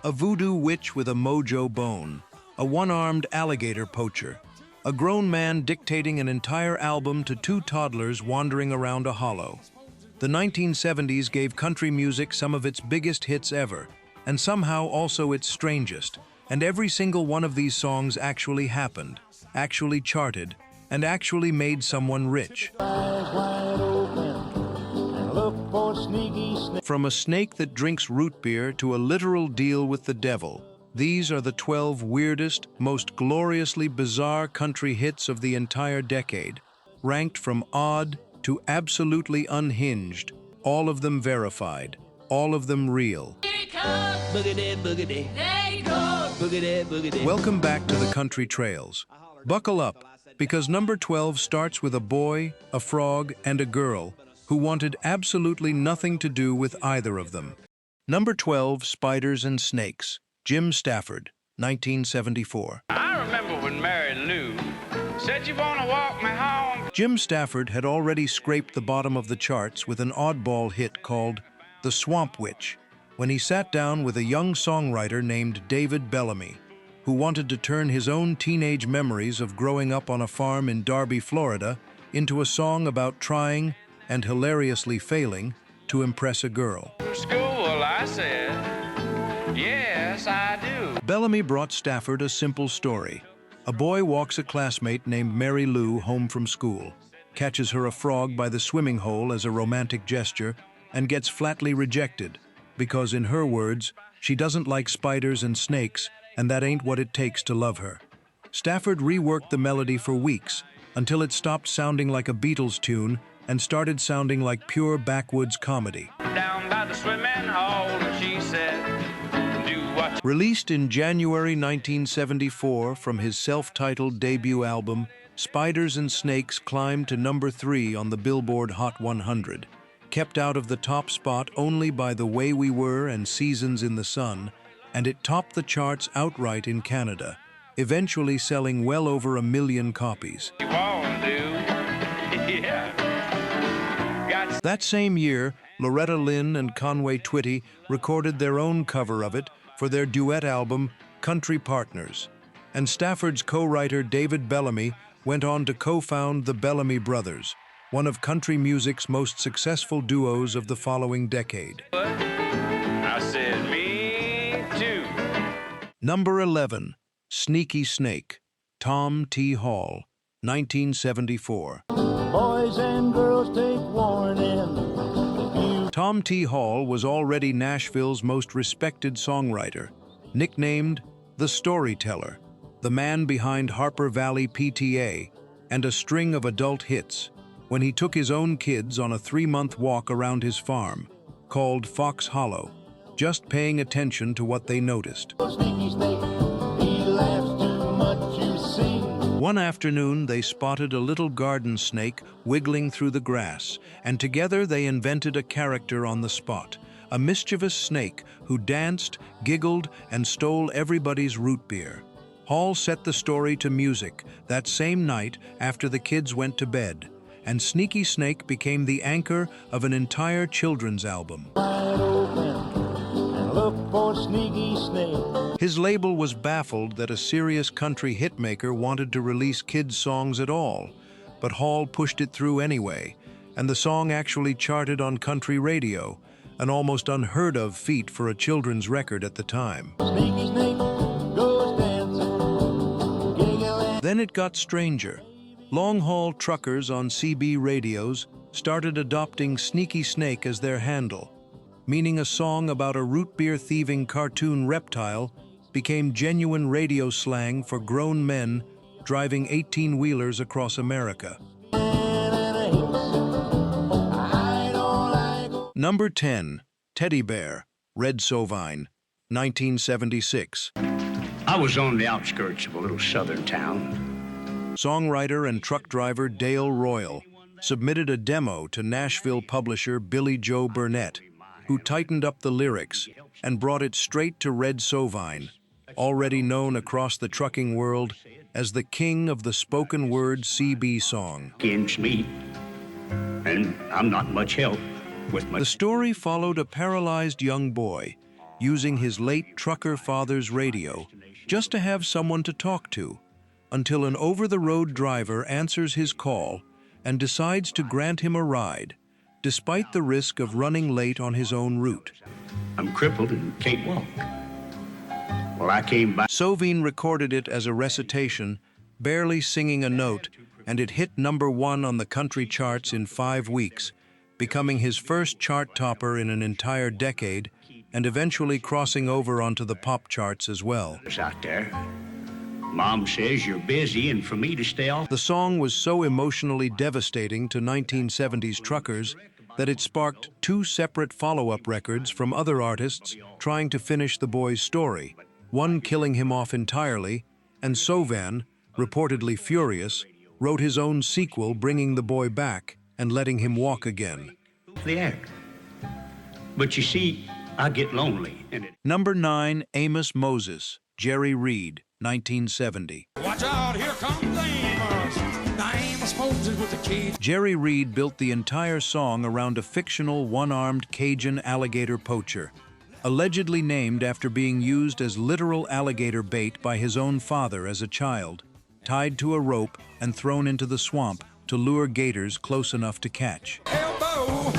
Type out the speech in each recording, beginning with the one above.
A voodoo witch with a mojo bone, a one-armed alligator poacher, a grown man dictating an entire album to two toddlers wandering around a hollow. The 1970s gave country music some of its biggest hits ever, and somehow also its strangest, and every single one of these songs actually happened, actually charted, and actually made someone rich. From a snake that drinks root beer to a literal deal with the devil, these are the 12 weirdest, most gloriously bizarre country hits of the entire decade, ranked from odd to absolutely unhinged, all of them verified, all of them real. Welcome back to the Country Trails. Buckle up, because number 12 starts with a boy, a frog, and a girl who wanted absolutely nothing to do with either of them. Number 12, Spiders and Snakes, Jim Stafford, 1974. I remember when Mary Lou said you want to walk me home. Jim Stafford had already scraped the bottom of the charts with an oddball hit called The Swamp Witch, when he sat down with a young songwriter named David Bellamy, who wanted to turn his own teenage memories of growing up on a farm in Darby, Florida, into a song about trying, and hilariously failing, to impress a girl. School, I said, yes, I do. Bellamy brought Stafford a simple story. A boy walks a classmate named Mary Lou home from school, catches her a frog by the swimming hole as a romantic gesture, and gets flatly rejected, because in her words, she doesn't like spiders and snakes, and that ain't what it takes to love her. Stafford reworked the melody for weeks, until it stopped sounding like a Beatles tune and started sounding like pure backwoods comedy. Down by the swimming hole, she said, do what you... Released in January 1974 from his self-titled debut album, Spiders and Snakes climbed to number 3 on the Billboard Hot 100. Kept out of the top spot only by The Way We Were and Seasons in the Sun, and it topped the charts outright in Canada, eventually selling well over 1 million copies. You won't do. Yeah. That same year, Loretta Lynn and Convoy Twitty recorded their own cover of it for their duet album, Country Partners. And Stafford's co-writer David Bellamy went on to co-found the Bellamy Brothers, one of country music's most successful duos of the following decade. I said, me too. Number 11, Sneaky Snake, Tom T. Hall, 1974. Boys and girls take warning. Tom T. Hall was already Nashville's most respected songwriter, nicknamed the Storyteller, the man behind Harper Valley PTA and a string of adult hits, when he took his own kids on a 3-month walk around his farm, called Fox Hollow, just paying attention to what they noticed. Sneaky snake, he laughs too much, you see. One afternoon, they spotted a little garden snake wiggling through the grass, and together they invented a character on the spot, a mischievous snake who danced, giggled, and stole everybody's root beer. Hall set the story to music that same night after the kids went to bed, and Sneaky Snake became the anchor of an entire children's album. Wide open and look for Sneaky Snake. His label was baffled that a serious country hitmaker wanted to release kids' songs at all, but Hall pushed it through anyway, and the song actually charted on country radio, an almost unheard-of feat for a children's record at the time. Sneaky Snake goes dancing, giggling. Then it got stranger. Long-haul truckers on CB radios started adopting Sneaky Snake as their handle, meaning a song about a root beer thieving cartoon reptile became genuine radio slang for grown men driving 18-wheelers across America. Number 10, Teddy Bear, Red Sovine, 1976. I was on the outskirts of a little southern town. Songwriter and truck driver Dale Royal submitted a demo to Nashville publisher Billy Joe Burnett, who tightened up the lyrics and brought it straight to Red Sovine, already known across the trucking world as the king of the spoken word CB song. Against me, and I'm not much help with my... The story followed a paralyzed young boy using his late trucker father's radio just to have someone to talk to, until an over-the-road driver answers his call and decides to grant him a ride, despite the risk of running late on his own route. I'm crippled and can't walk. Well, I came by. Sovine recorded it as a recitation, barely singing a note, and it hit #1 on the country charts in 5 weeks, becoming his first chart topper in an entire decade, and eventually crossing over onto the pop charts as well. Out there. Mom says you're busy and for me to stay off. The song was so emotionally devastating to 1970s truckers that it sparked 2 separate follow-up records from other artists trying to finish the boy's story, one killing him off entirely, and Sovine, reportedly furious, wrote his own sequel bringing the boy back and letting him walk again. The act. But you see, I get lonely. And it... Number 9, Amos Moses, Jerry Reed, 1970. Watch out, here comes Amos. Amos Moses with the cage. Jerry Reed built the entire song around a fictional one-armed Cajun alligator poacher, allegedly named after being used as literal alligator bait by his own father as a child, tied to a rope and thrown into the swamp to lure gators close enough to catch. Elbow.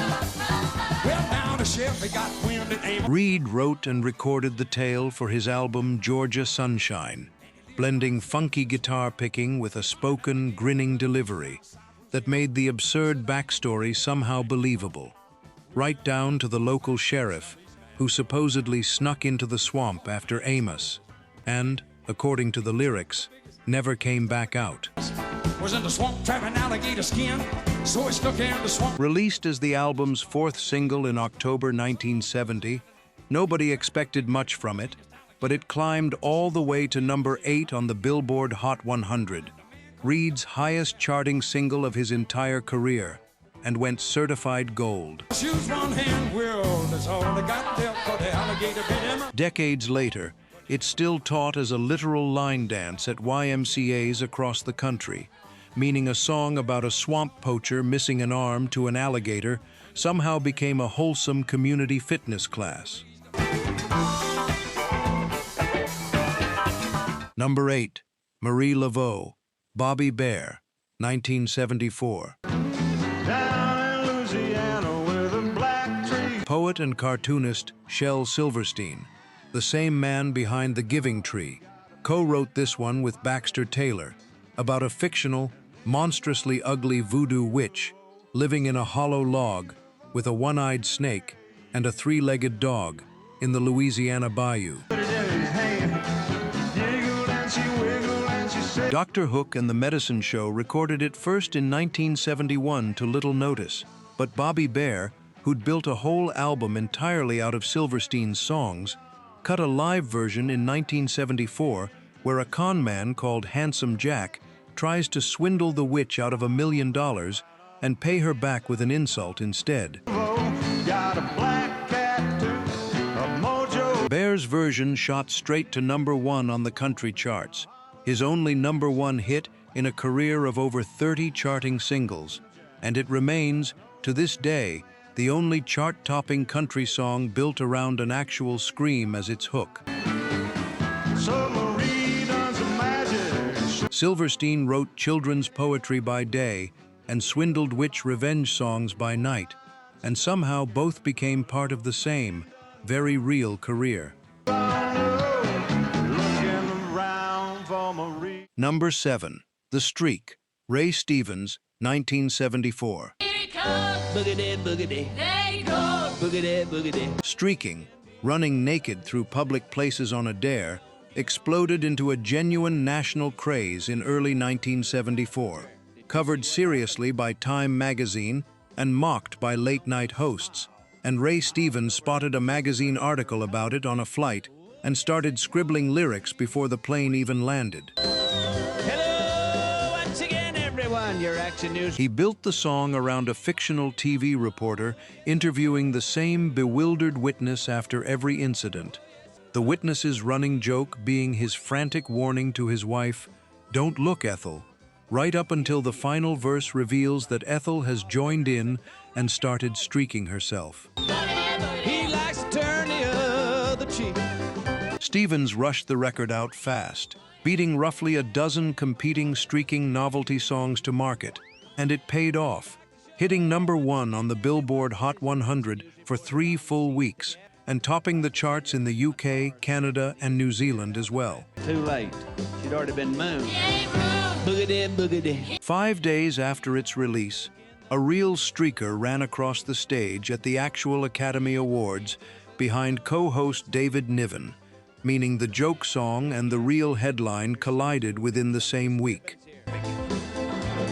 Well, down the ship, we got wind at Amos. Reed wrote and recorded the tale for his album Georgia Sunshine, blending funky guitar picking with a spoken, grinning delivery that made the absurd backstory somehow believable, right down to the local sheriff who supposedly snuck into the swamp after Amos and, according to the lyrics, never came back out. Was in the swamp trapping alligator skin, so he stuck in the swamp. Released as the album's 4th single in October 1970, nobody expected much from it, but it climbed all the way to number 8 on the Billboard Hot 100, Reed's highest charting single of his entire career, and went certified gold. Shoes one hand world, that's all they got there for the alligator bit him. Decades later, it's still taught as a literal line dance at YMCAs across the country, meaning a song about a swamp poacher missing an arm to an alligator somehow became a wholesome community fitness class. Number 8, Marie Laveau, Bobby Bear, 1974. Down in Louisiana with a black tree. Poet and cartoonist Shel Silverstein, the same man behind The Giving Tree, co-wrote this one with Baxter Taylor about a fictional, monstrously ugly voodoo witch living in a hollow log with a one-eyed snake and a 3-legged dog in the Louisiana bayou. Dr. Hook and the Medicine Show recorded it first in 1971 to little notice, but Bobby Bear, who'd built a whole album entirely out of Silverstein's songs, cut a live version in 1974 where a con man called Handsome Jack tries to swindle the witch out of $1 million and pay her back with an insult instead. Bear's version shot straight to number 1 on the country charts, his only number 1 hit in a career of over 30 charting singles, and it remains, to this day, the only chart-topping country song built around an actual scream as its hook. Silverstein wrote children's poetry by day and swindled witch revenge songs by night, and somehow both became part of the same, very real career. Number 7, The Streak, Ray Stevens, 1974. Streaking, running naked through public places on a dare, exploded into a genuine national craze in early 1974, covered seriously by Time magazine and mocked by late-night hosts, and Ray Stevens spotted a magazine article about it on a flight and started scribbling lyrics before the plane even landed. Hello, once again, everyone, your Action News. He built the song around a fictional TV reporter interviewing the same bewildered witness after every incident. The witness's running joke being his frantic warning to his wife, "Don't look, Ethel," right up until the final verse reveals that Ethel has joined in and started streaking herself. He likes to turn the other Stevens rushed the record out fast, beating roughly a dozen competing streaking novelty songs to market, and it paid off, hitting #1 on the Billboard Hot 100 for 3 full weeks, and topping the charts in the UK, Canada, and New Zealand as well. Too late. She'd already been mooned. Boogity, boogity. 5 days after its release, a real streaker ran across the stage at the actual Academy Awards behind co-host David Niven, meaning the joke song and the real headline collided within the same week.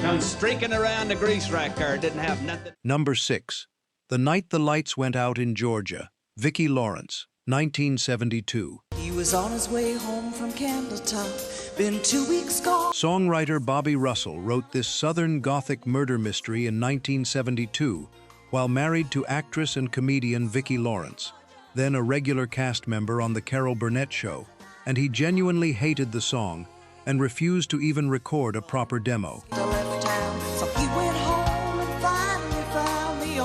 Come streaking around the grease rack car, didn't have nothing. Number 6. The Night the Lights Went Out in Georgia, Vicki Lawrence, 1972. He was on his way home from Candletop, been 2 weeks gone. Songwriter Bobby Russell wrote this Southern Gothic murder mystery in 1972 while married to actress and comedian Vicki Lawrence, then a regular cast member on The Carol Burnett Show, and he genuinely hated the song and refused to even record a proper demo.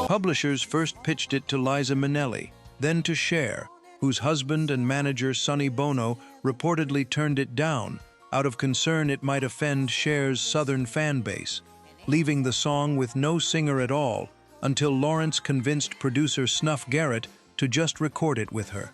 Publishers first pitched it to Liza Minnelli, then to Cher, whose husband and manager Sonny Bono reportedly turned it down out of concern it might offend Cher's Southern fan base, leaving the song with no singer at all until Lawrence convinced producer Snuff Garrett to just record it with her.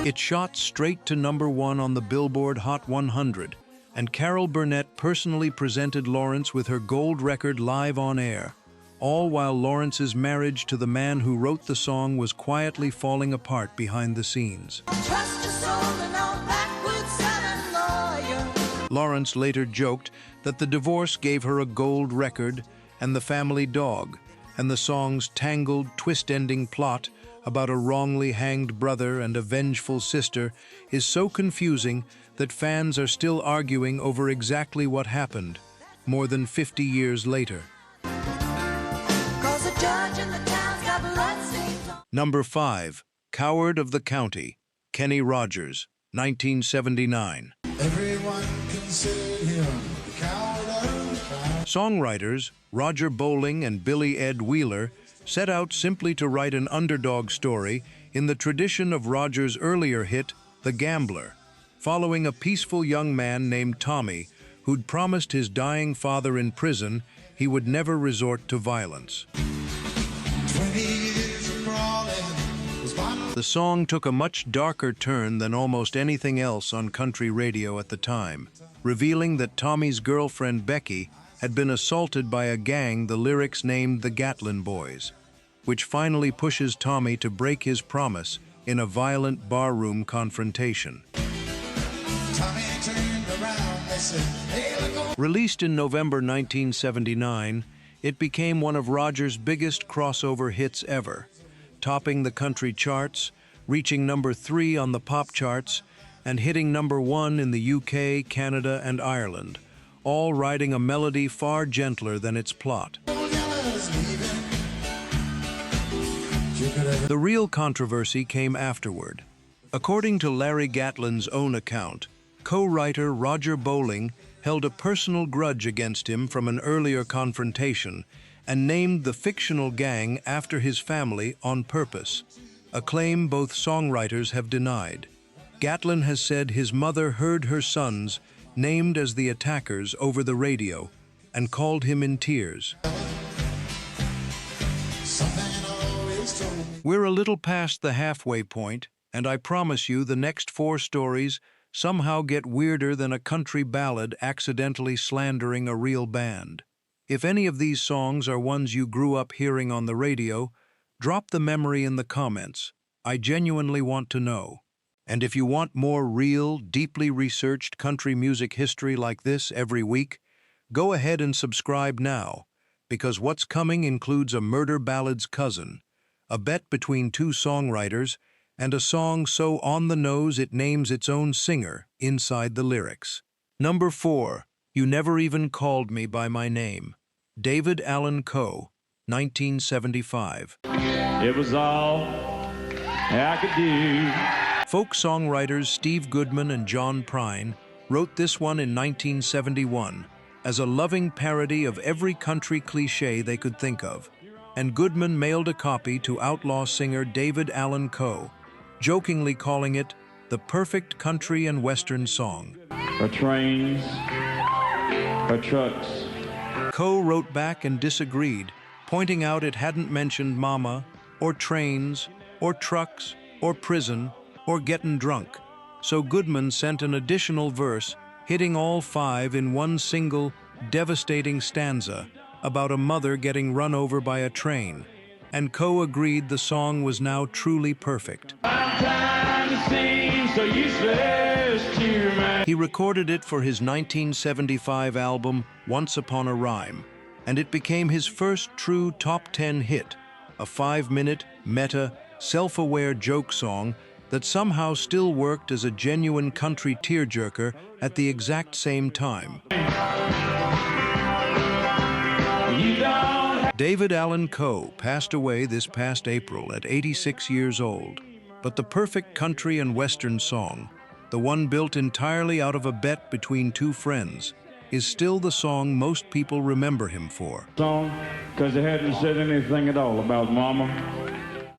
It shot straight to #1 on the Billboard Hot 100, and Carol Burnett personally presented Lawrence with her gold record live on air, all while Lawrence's marriage to the man who wrote the song was quietly falling apart behind the scenes. Lawrence later joked that the divorce gave her a gold record and the family dog, and the song's tangled, twist-ending plot about a wrongly hanged brother and a vengeful sister is so confusing that fans are still arguing over exactly what happened, more than 50 years later. Number 5. Coward of the County, Kenny Rogers, 1979. Everyone considered him the coward of the county. Songwriters Roger Bowling and Billy Ed Wheeler set out simply to write an underdog story in the tradition of Rogers' earlier hit, The Gambler, following a peaceful young man named Tommy who'd promised his dying father in prison he would never resort to violence. 20 years of crawling was my... The song took a much darker turn than almost anything else on country radio at the time, revealing that Tommy's girlfriend Becky had been assaulted by a gang the lyrics named the Gatlin Boys, which finally pushes Tommy to break his promise in a violent barroom confrontation. Tommy turned around, they said, hey, look. Released in November 1979, it became one of Rogers' biggest crossover hits ever, topping the country charts, reaching #3 on the pop charts, and hitting #1 in the UK, Canada, and Ireland, all riding a melody far gentler than its plot. The real controversy came afterward. According to Larry Gatlin's own account, co-writer Roger Bowling held a personal grudge against him from an earlier confrontation and named the fictional gang after his family on purpose, a claim both songwriters have denied. Gatlin has said his mother heard her sons named as the attackers over the radio and called him in tears. We're a little past the halfway point, and I promise you the next 4 stories somehow get weirder than a country ballad accidentally slandering a real band. If any of these songs are ones you grew up hearing on the radio, drop the memory in the comments. I genuinely want to know. And if you want more real, deeply researched country music history like this every week, go ahead and subscribe now, because what's coming includes a murder ballad's cousin, a bet between 2 songwriters, and a song so on the nose it names its own singer inside the lyrics. Number 4, You Never Even Called Me by My Name, David Allan Coe, 1975. It was all I could do. Folk songwriters Steve Goodman and John Prine wrote this one in 1971 as a loving parody of every country cliché they could think of. and Goodman mailed a copy to outlaw singer David Allan Coe, jokingly calling it the perfect country and western song. Or trains, or trucks. Coe wrote back and disagreed, pointing out it hadn't mentioned mama, or trains, or trucks, or prison, or getting drunk. So Goodman sent an additional verse, hitting all 5 in one single, devastating stanza about a mother getting run over by a train, and Coe agreed the song was now truly perfect. He recorded it for his 1975 album, Once Upon a Rhyme, and it became his first true top 10 hit, a 5-minute, meta, self-aware joke song that somehow still worked as a genuine country tearjerker at the exact same time. David Allan Coe passed away this past April at 86 years old, but the perfect country and western song, the one built entirely out of a bet between 2 friends, is still the song most people remember him for. Song, because they hadn't said anything at all about mama.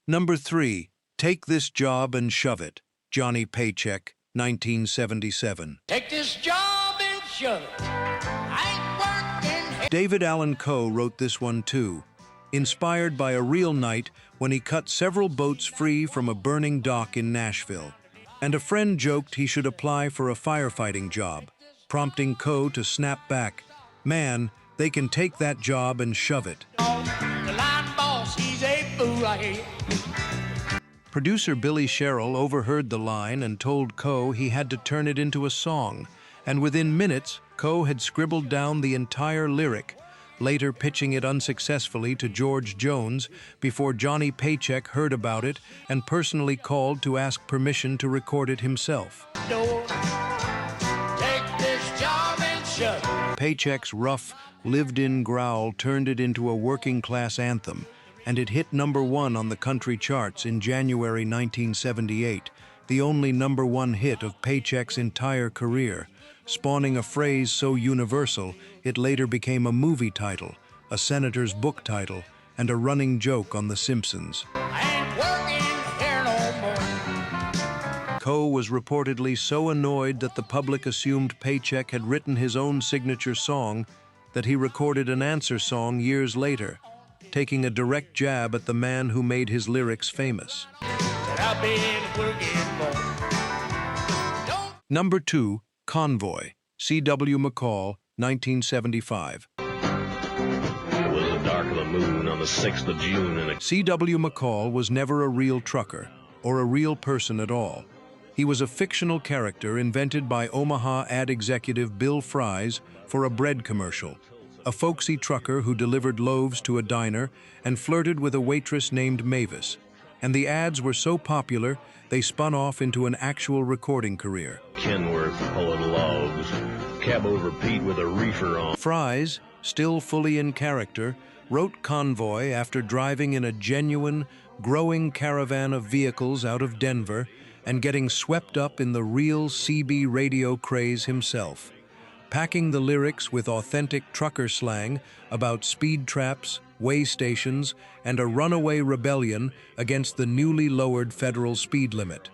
Number 3, Take This Job and Shove It, Johnny Paycheck, 1977. Take this job and shove it. I ain't working. David Allan Coe wrote this one too, inspired by a real night when he cut several boats free from a burning dock in Nashville, and a friend joked he should apply for a firefighting job, prompting Coe to snap back, "Man, they can take that job and shove it." The line boss, he's a fool, I hear. Producer Billy Sherrill overheard the line and told Coe he had to turn it into a song, and within minutes, Coe had scribbled down the entire lyric, later pitching it unsuccessfully to George Jones before Johnny Paycheck heard about it and personally called to ask permission to record it himself. Door. Take this job and shove it. Paycheck's rough, lived-in growl turned it into a working-class anthem, and it hit #1 on the country charts in January 1978, the only #1 hit of Paycheck's entire career, spawning a phrase so universal it later became a movie title, a senator's book title, and a running joke on The Simpsons. I ain't working here no more. Coe was reportedly so annoyed that the public assumed Paycheck had written his own signature song that he recorded an answer song years later, taking a direct jab at the man who made his lyrics famous. That I've been working for. Don't Number 2, Convoy, C.W. McCall, 1975. Well, the dark of the moon on the 6th of June in a... C.W. McCall was never a real trucker, or a real person at all. He was a fictional character invented by Omaha ad executive Bill Fries for a bread commercial, a folksy trucker who delivered loaves to a diner and flirted with a waitress named Mavis. And the ads were so popular, they spun off into an actual recording career. Kenworth pulling logs, cab over Pete with a reefer on. Fries, still fully in character, wrote Convoy after driving in a genuine, growing caravan of vehicles out of Denver and getting swept up in the real CB radio craze himself, packing the lyrics with authentic trucker slang about speed traps, way stations, and a runaway rebellion against the newly lowered federal speed limit.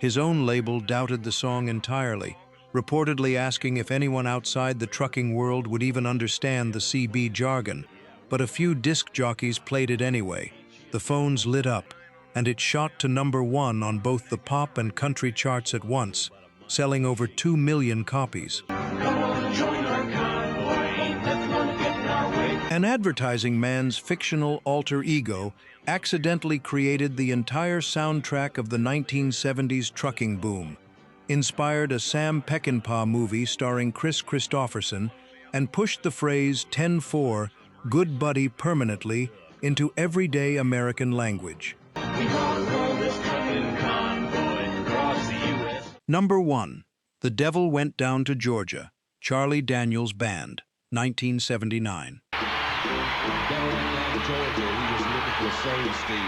His own label doubted the song entirely, reportedly asking if anyone outside the trucking world would even understand the CB jargon, but a few disc jockeys played it anyway. The phones lit up, and it shot to #1 on both the pop and country charts at once, selling over 2 million copies. An advertising man's fictional alter ego accidentally created the entire soundtrack of the 1970s trucking boom, inspired a Sam Peckinpah movie starring Chris Christopherson, and pushed the phrase 10-4, good buddy, permanently into everyday American language. Number 1. The Devil Went Down to Georgia, Charlie Daniels Band, 1979.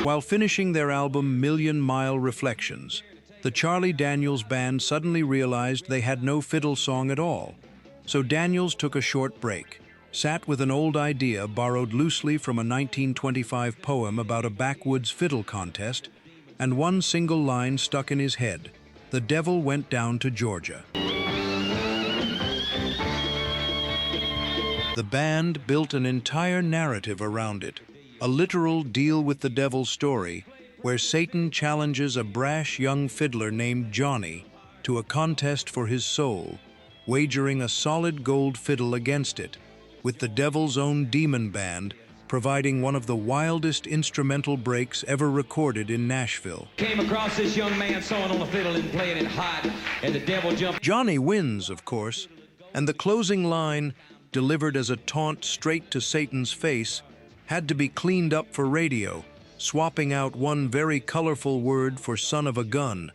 While finishing their album Million Mile Reflections, the Charlie Daniels Band suddenly realized they had no fiddle song at all. So Daniels took a short break, sat with an old idea borrowed loosely from a 1925 poem about a backwoods fiddle contest, and one single line stuck in his head: "The devil went down to Georgia." The band built an entire narrative around it, a literal deal with the devil story, where Satan challenges a brash young fiddler named Johnny to a contest for his soul, wagering a solid gold fiddle against it, with the devil's own demon band providing one of the wildest instrumental breaks ever recorded in Nashville. Came across this young man sewing on a fiddle and playing it hot, and the devil jumped. Johnny wins, of course, and the closing line, delivered as a taunt straight to Satan's face, had to be cleaned up for radio, swapping out one very colorful word for son of a gun.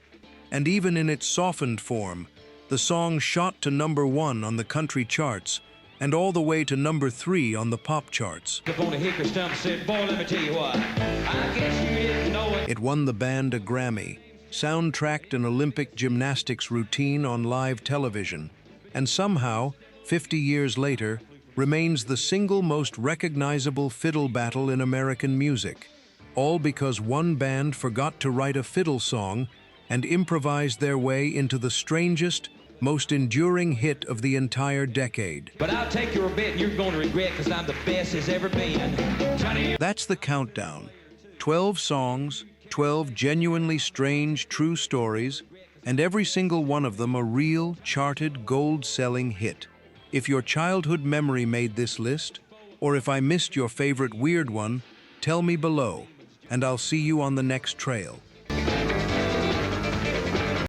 And even in its softened form, the song shot to #1 on the country charts, and all the way to #3 on the pop charts. Up on the hickory stump said, "Boy, let me tell you what, I guess you didn't know it." It won the band a Grammy, soundtracked an Olympic gymnastics routine on live television, and somehow, 50 years later, remains the single most recognizable fiddle battle in American music, all because one band forgot to write a fiddle song and improvised their way into the strangest, most enduring hit of the entire decade. But I'll take your bet, and you're going to regret, because I'm the best there's ever been. Johnny. That's the countdown. 12 songs, 12 genuinely strange, true stories, and every single one of them a real, charted, gold-selling hit. If your childhood memory made this list, or if I missed your favorite weird one, tell me below, and I'll see you on the next trail.